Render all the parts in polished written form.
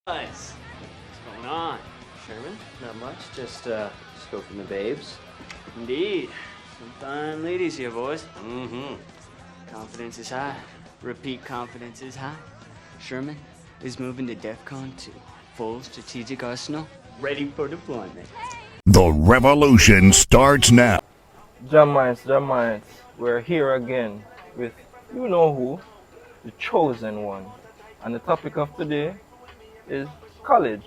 What's going on, Sherman? Not much, just scoping the babes. Indeed. Some fine ladies here, boys. Mm-hmm. Confidence is high. Repeat, confidence is high. Sherman is moving to DEFCON 2. Full strategic arsenal, ready for deployment. The revolution starts now. JaMatrix, we're here again with you know who, the chosen one. And the topic of today is college.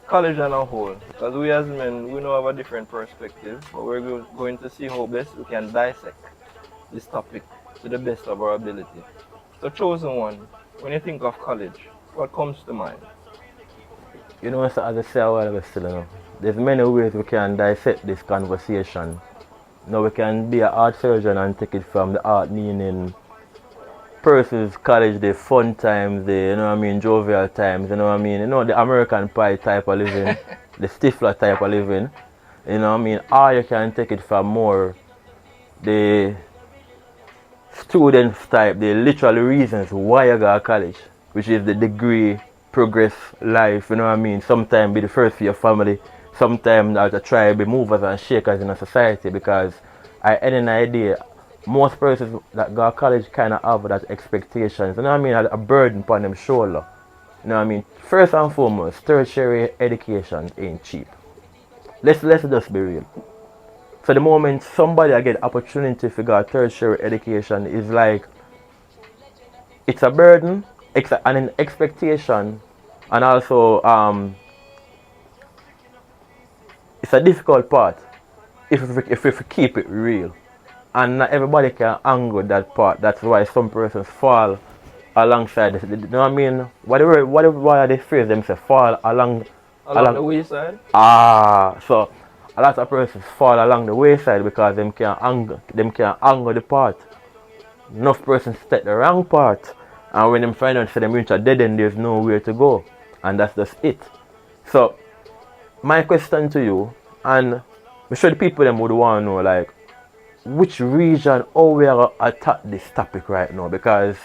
College on a whole. Because we as men, we know have a different perspective, but we're going to see how best we can dissect this topic to the best of our ability. So chosen one, when you think of college, what comes to mind? You know, as I say a while ago still, there's many ways we can dissect this conversation. We can be an art surgeon and take it from the art meaning persons, college, the fun times, the, jovial times, the American Pie type of living, the Stifler type of living, or you can take it from more the students type, the literal reasons why you go to college, which is the degree, progress, life, sometimes be the first for your family, sometimes to try be movers and shakers in a society, because I had an idea most persons that go to college kind of have that expectations, a burden upon them shoulder. First and foremost, tertiary education ain't cheap. Let's just be real. So the moment somebody get opportunity to go tertiary education is like, it's a burden, and an expectation, and also it's a difficult part if we keep it real. And not everybody can angle that part. That's why some persons fall alongside this. Whatever they phrase themselves, fall along The wayside? So a lot of persons fall along the wayside because them can angle the part. Enough persons take the wrong part, and when them find out them reach a dead end, there's nowhere to go. And that's just it. So my question to you, and I'm sure the people them would want to know, like, which region, how we are going to attack this topic right now, because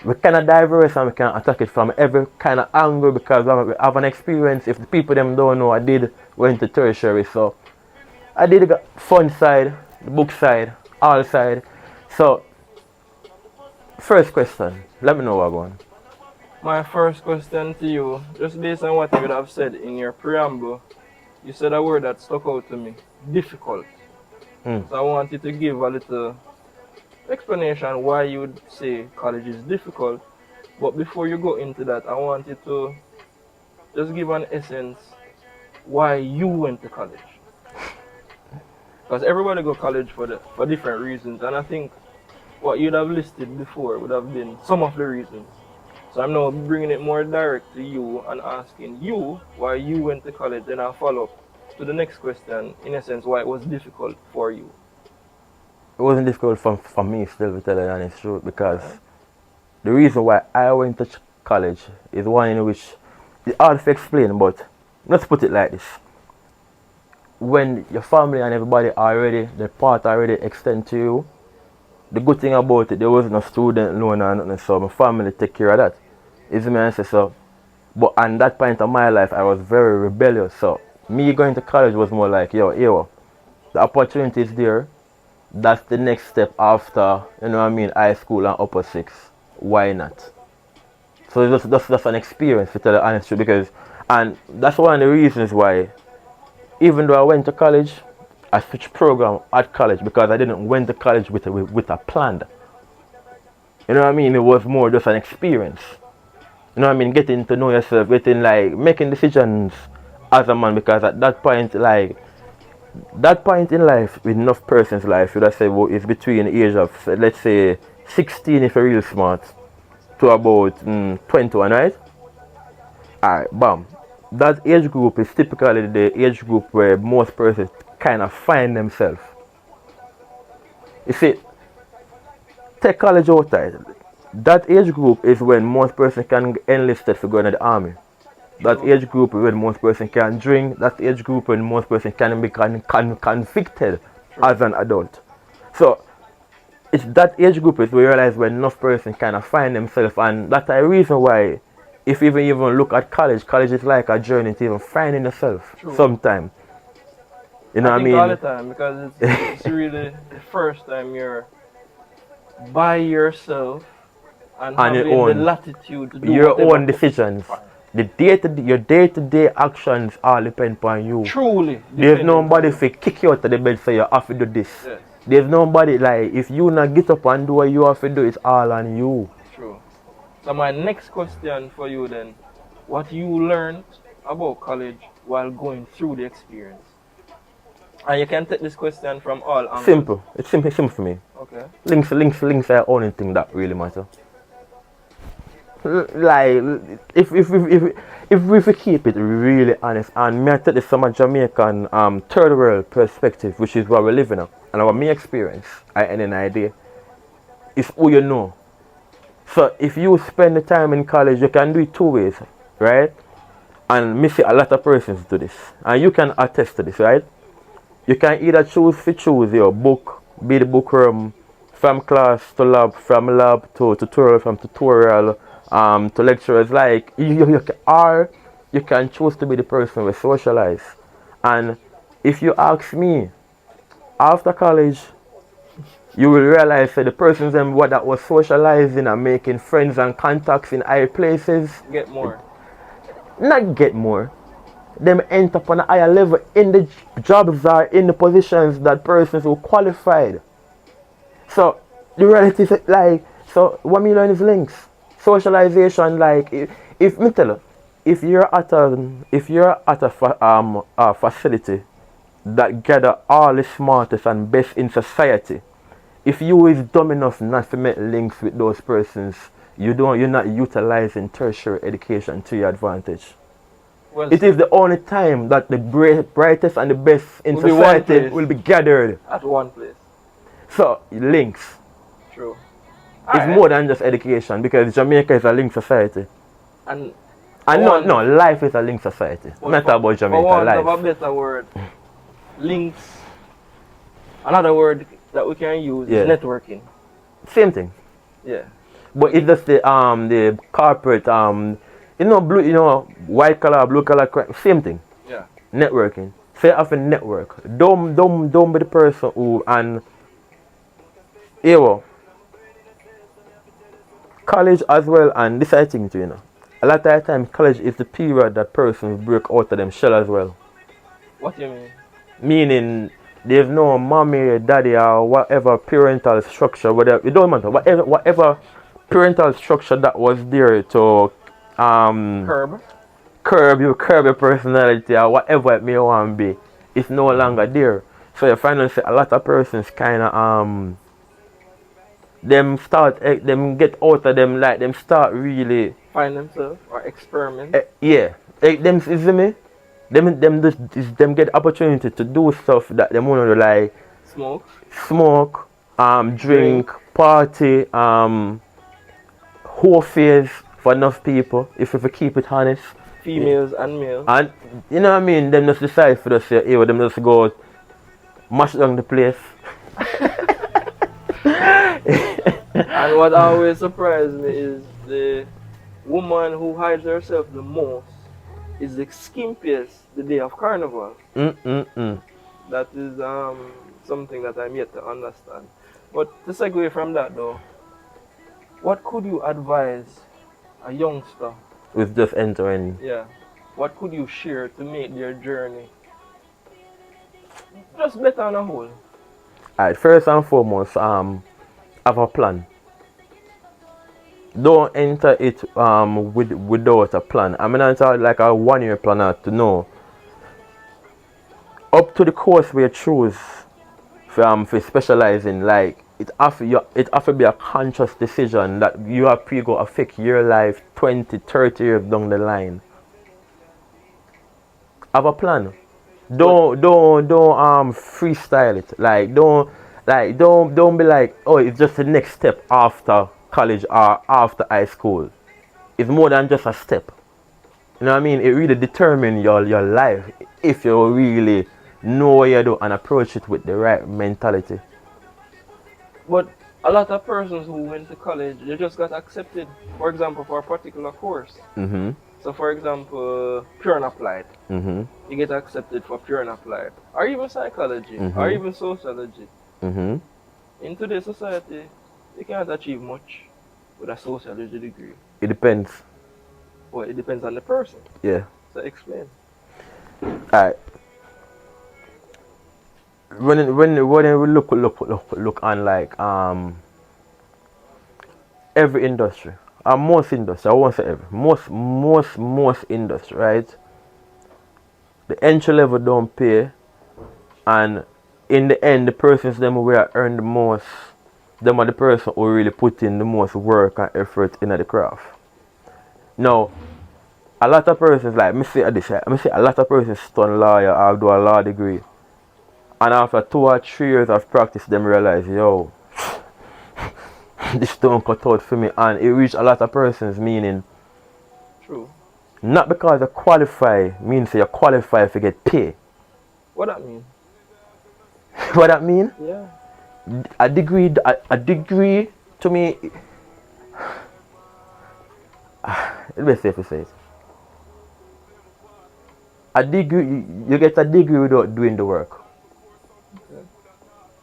we kind of diverse and we can attack it from every kind of angle, because we have an experience. If the people them don't know, I did went to tertiary, so I did the fun side, the book side, all side. So first question, let me know what I'm going. My first question to you, just based on what you would have said in your preamble, you said a word that stuck out to me, difficult. So I want you to give a little explanation why you would say college is difficult. But before you go into that, I want you to just give an essence why you went to college. Because everybody go to college for different reasons, and I think what you'd have listed before would have been some of the reasons. So I'm now bringing it more direct to you and asking you why you went to college, then I'll follow up to the next question, in essence, why it was difficult for you. It wasn't difficult for me still, to tell you the honest truth, because the reason why I went to college is one in which it's hard to explain, but let's put it like this. When your family and everybody already, the part already extend to you, the good thing about it, there was no student loan or nothing, so my family take care of that. Is me and say so. But at that point of my life, I was very rebellious, so me going to college was more like, yo, the opportunity is there. That's the next step after, high school and upper six. Why not? So it's just an experience, to tell the honest truth, because, and that's one of the reasons why, even though I went to college, I switched program at college, because I didn't went to college with a plan. It was more just an experience. Getting to know yourself, making decisions as a man, because at that point in life, with enough person's life, should I say, is between the age of, let's say, 16 if you're real smart, to about 21, right? Alright, bam. That age group is typically the age group where most persons kind of find themselves. You see, take college outside. That age group is when most persons can get enlisted for going to the army. That age group is when most persons can drink. That age group when most persons can be convicted as an adult. So it's that age group is where you realize when enough persons kind of find themselves, and that's a reason why if you even look at college, college is like a journey to even finding yourself. True. Sometime. You know I what I think all the mean? time, because it's really the first time you're by yourself and On your having the own. latitude to do Your whatever. own decisions. Your day-to-day actions all depend upon you. Truly. There's dependent nobody on you. to kick you out of the bed say you have to do this. Yes. There's nobody like if you not get up and do what you have to do, it's all on you. True. So my next question for you then, what you learned about college while going through the experience? And you can take this question from all angles. Simple. It's simple for me. Okay. Links are the only thing that really matter. Like if we keep it really honest, and me I take this from a Jamaican third world perspective, which is what we live in now, and our me experience, I had an idea. It's who you know. So if you spend the time in college, you can do it two ways, right? And me see a lot of persons do this, and you can attest to this, right? You can either choose your book, be the bookworm, from class to lab, from lab to tutorial, from tutorial to lecturers. Like you can choose to be the person who socialize. And if you ask me, after college, you will realize that the persons that was socializing and making friends and contacts in high places Get more. not get more. Them enter up on a higher level in the jobs or in the positions that persons who qualified. So the reality is like, so what me learn is links. Socialization, like if me tell you, if you're at a facility that gather all the smartest and best in society, if you is dumb enough not to make links with those persons, you're not utilizing tertiary education to your advantage. Well, It is the only time that the brightest and the best in Will be one society place. will be gathered. at one place. So links True. is more than just education, because Jamaica is a linked society. And No, life is a linked society. Not about Jamaica, for want life. of a better word, links. Another word that we can use Yeah. is networking. Same thing. Yeah. But it's just the corporate white collar, blue collar, same thing. Yeah. Networking. Say you have a network. Don't be the person who college as well, and this I think too, a lot of the time college is the period that persons break out of them shell as well. What do you mean? Meaning there's no mommy, daddy, or whatever parental structure, whatever, it don't matter, whatever parental structure that was there to curb your personality or whatever it may want to be, it's no longer there. So you find out a lot of persons kind of them get out of them, like them start really Find themselves or experiment. them, you see me? Them get opportunity to do stuff that them want to like smoke, drink, party, whole phase for enough people, if we keep it honest. Females and males. And you know what I mean? Them just decide for us, them just go mash down the place. And what always surprised me is the woman who hides herself the most is the skimpiest the day of carnival. That is something that I'm yet to understand. But to segue from that though, what could you advise a youngster With just entering. Yeah. What could you share to make their journey just better on a whole? Alright, first and foremost, have a plan. Don't enter it without a plan. I mean, it's like a 1 year plan to know. Up to the course we choose for specializing, like it have to be a conscious decision that you have to go affect your life 20, 30 years down the line. Have a plan. Don't freestyle it. Don't be like, oh, it's just the next step after college or after high school. It's more than just a step. You know what I mean? It really determines your life if you really know what you do and approach it with the right mentality. But a lot of persons who went to college, they just got accepted, for example, for a particular course. Mm-hmm. So, for example, pure and applied. Mm-hmm. You get accepted for pure and applied. Or even psychology, or Mhm. even sociology. Mm-hmm. In today's society, you can't achieve much with a sociology degree. It depends. Well, it depends on the person. Yeah. So, explain. Alright. When we look on like every industry, most industry, I won't say every, most industry, right? The entry level don't pay, and in the end, the persons them who are earn the most, them are the person who really put in the most work and effort in the craft. Now, a lot of persons like me say this, me say a lot of persons study lawyer or do a law degree, and after 2 or 3 years of practice, them realize, yo, this don't cut out for me, and it reach a lot of persons meaning. True. Not because you qualify means you qualify to get paid. What that mean? What that mean? Yeah. A degree to me. Let me safe to say it. A degree, you get a degree without doing the work. Okay.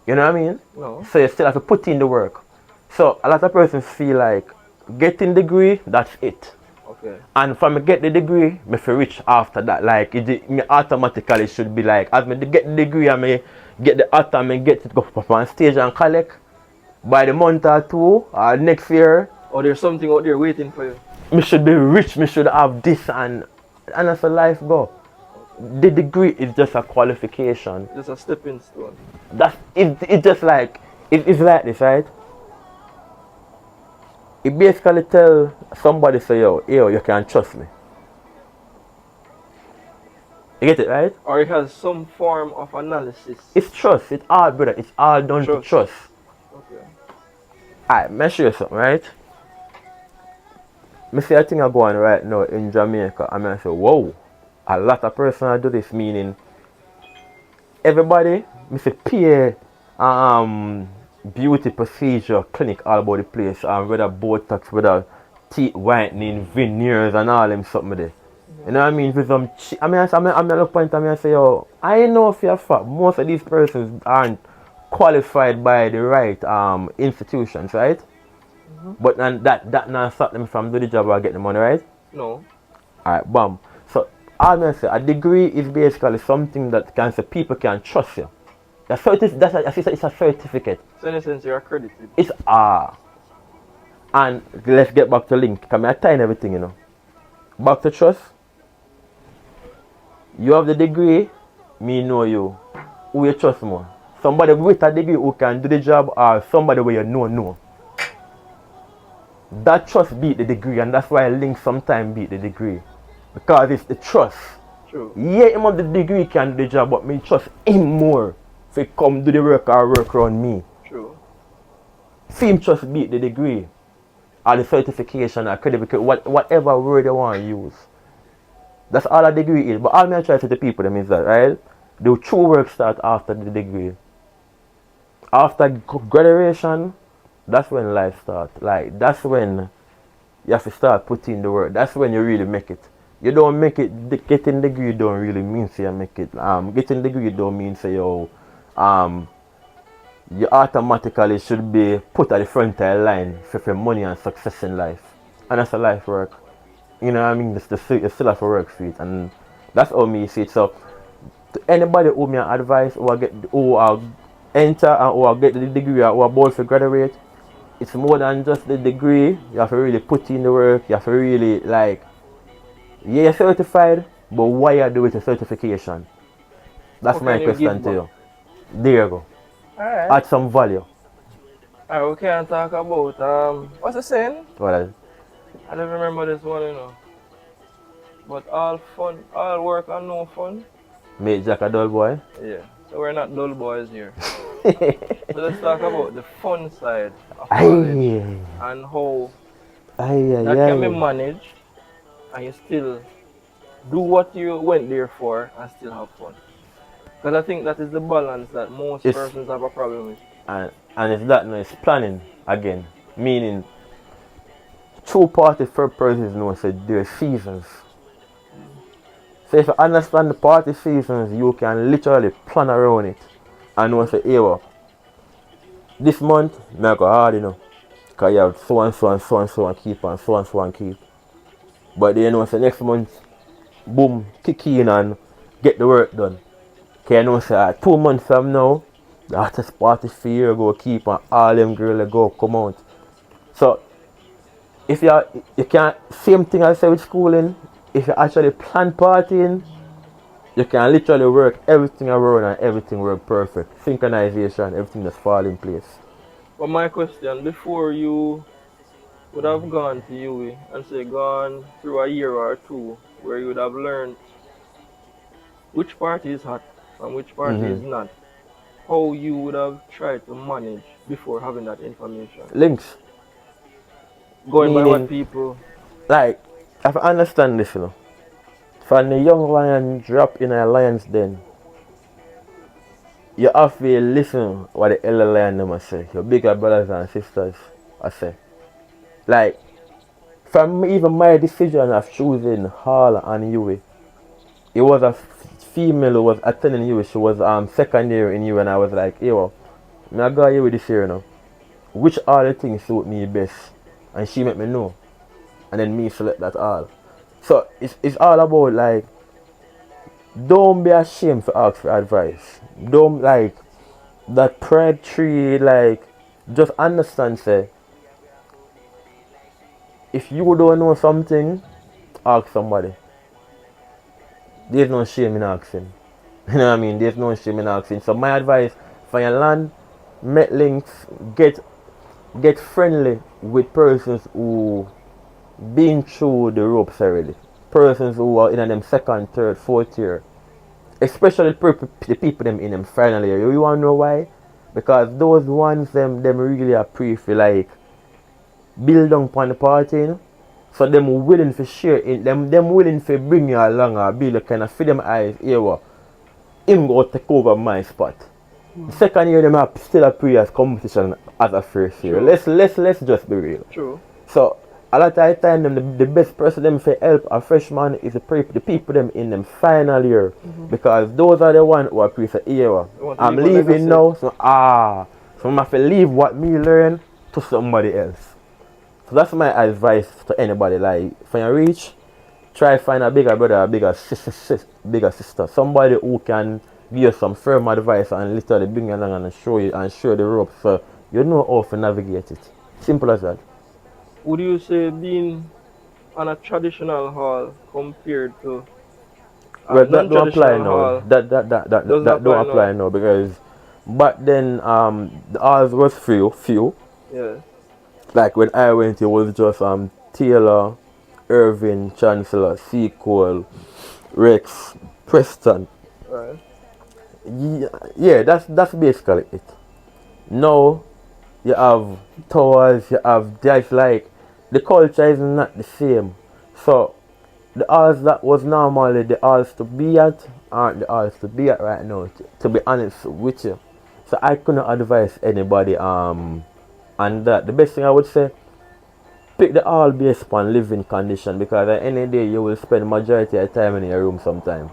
You know what I mean? No. So you still have to put in the work. So a lot of persons feel like getting degree, that's it. Okay. And for me get the degree, me feel rich after that. Like me automatically should be like, as me get the degree and me get the auto, me get to go up on stage and collect by the month or 2 or next year. Or there's something out there waiting for you. Me should be rich, me should have this, and that's a life go. The degree is just a qualification. Just a stepping stone. That's it's just like it's like this, right? It basically tell somebody say, yo, you can trust me. You get it, right? Or it has some form of analysis. It's trust. It's all, brother. It's all done to trust. Okay. Alright, let me show you something, right? Me see a thing are going right now in Jamaica, and I say, whoa, a lot of persons do this, meaning everybody, me say PA beauty procedure clinic all about the place, and whether Botox, whether teeth whitening, veneers and all them something there. You know what I mean? With some I look point and I say, yo, I know for a fact most of these persons aren't qualified by the right institutions, right? But then that not stop them from do the job or get the money, right? No. Alright, bam. So all I say, a degree is basically something that can say people can trust you. It's a certificate. So in a sense you're accredited. It's and let's get back to link. Come here, tying everything, you know. Back to trust. You have the degree, me know you. Who you trust more? Somebody with a degree who can do the job, or somebody where you know. That trust beat the degree, and that's why link sometimes beat the degree. Because it's the trust. True. Yeah, him have the degree can do the job, but me trust him more if he come do the work or work around me. True. See him trust beat the degree or the certification or certificate, whatever word you want to use. That's all a degree is. But all I try to say to people them is that, right? The true work start after the degree. After graduation, that's when life starts. Like, that's when you have to start putting the work. That's when you really make it. You don't make it, getting degree don't really mean say you make it. Getting degree don't mean say you automatically should be put at the front of the line for money and success in life. And that's a life work. You know what I mean? You still have to work for it. And that's how me see it. So, to anybody who me advise or enter or get the degree or about to graduate, it's more than just the degree. You have to really put in the work. You have to really like, yeah, you're certified, but why you do with a certification? That's my question to you. There you go. Alright. Add some value. Alright, we can talk about what's the saying? What is it? I don't remember this one, you know. But all work and no fun. Make Jack a dull boy? Yeah. So we're not dull boys here. So let's talk about the fun side of college and how that can be managed and you still do what you went there for and still have fun. Because I think that is the balance that most persons have a problem with. And And it's that no, it's planning again. Meaning true party for persons know say there are seasons. So if you understand the party seasons, you can literally plan around it and know say, hey, well, this month I go hard, you know. Because you have so and so and so and so and keep and so and so and keep. But then you know say next month, boom, kick in and get the work done. Because you know say 2 months from now, the hottest party for you go keep and all them girls go come out. So if you can't, same thing I say with schooling, if you actually plan partying, you can literally work everything around and everything work perfect. Synchronization, everything just fall in place. But my question, before you would have gone to UE and say gone through a year or two where you would have learned which party is hot and which party is not, how you would have tried to manage before having that information? Links. Going by Meaning, what people... like, if I understand this, you know, from the young lion drop in a lion's den, you have to listen what the elder lion them say, your bigger brothers and sisters I say. Like, from even my decision of choosing Hall and Yui, it was a female who was attending Yui. She was second year in Yui, and I was like, yo, I got Yui this year now. Which all the things suit me best? And she let me know. And then me select that all. So it's all about like, don't be ashamed to ask for advice. Don't like that pride tree, like just understand say if you don't know something, ask somebody. There's no shame in asking. You know what I mean? There's no shame in asking. So my advice for your land, make links, get friendly with persons who been through the ropes already. Persons who are in them second, third, fourth year. Especially the people them in them final year. You wanna know why? Because those ones them really are feel like build on upon the party, you know? So them willing to share in them willing to bring you along or build a kind of feed them eyes, here what him go take over my spot. The second year them are still a previous competition as a first year. Let's just be real. True. So a lot of the time them the best person them for help a freshman is the people them in them final year. Because those are the ones who are pre say, here I'm leaving now, so I have to leave what me learn to somebody else. So that's my advice to anybody. Like, when you reach, try find a bigger brother, a bigger sister, somebody who can give you some firm advice and literally bring you along and show the ropes so you know how to navigate it. Simple as that. Would you say being on a traditional hall compared to Well, that don't apply now. hall That don't apply now because back then the halls was few. Yeah. Like when I went, it was just Taylor, Irving, Chancellor, Sequel, Rex, Preston. Right. Yeah, that's basically it. Now you have towers, you have just like the culture is not the same. So the halls that was normally the halls to be at aren't the halls to be at right now, to be honest with you. So I couldn't advise anybody and that. The best thing I would say, pick the hall based upon living condition because at any day you will spend majority of time in your room sometime.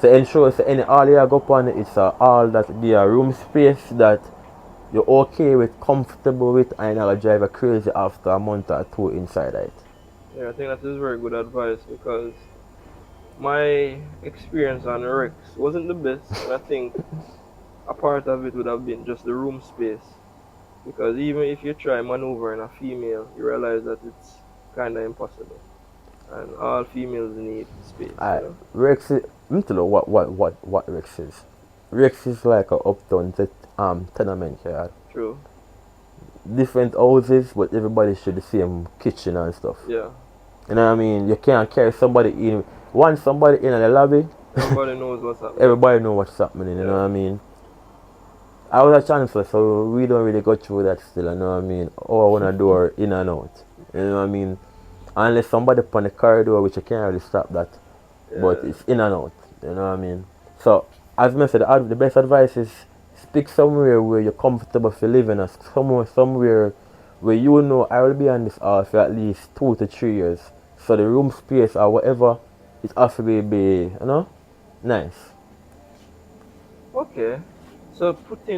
So ensure so any hall you go upon it's a hall that be a room space that you're okay with, comfortable with, and you're not drive you crazy after a month or two inside it. Yeah, I think that is very good advice because my experience on Rex wasn't the best. And I think a part of it would have been just the room space. Because even if you try maneuvering a female, you realize that it's kind of impossible. And all females need space. You know? Rex is, let me tell you what Rex is. Rex is like a uptown tenement here. True. Different houses, but everybody share the same kitchen and stuff. Yeah. You know what I mean? You can't carry somebody in. Once somebody in the lobby, everybody knows what's happening. Everybody knows what's happening, you know what I mean? I was a chancellor, so we don't really go through that still, you know what I mean? All I want to do are in and out, you know what I mean? Unless somebody upon the corridor, which you can't really stop that, but it's in and out, you know what I mean? So, as I said, the best advice is Pick somewhere where you're comfortable for living, or somewhere where you know I will be on this house for at least 2 to 3 years. So the room space or whatever, it has to be nice. Okay. So putting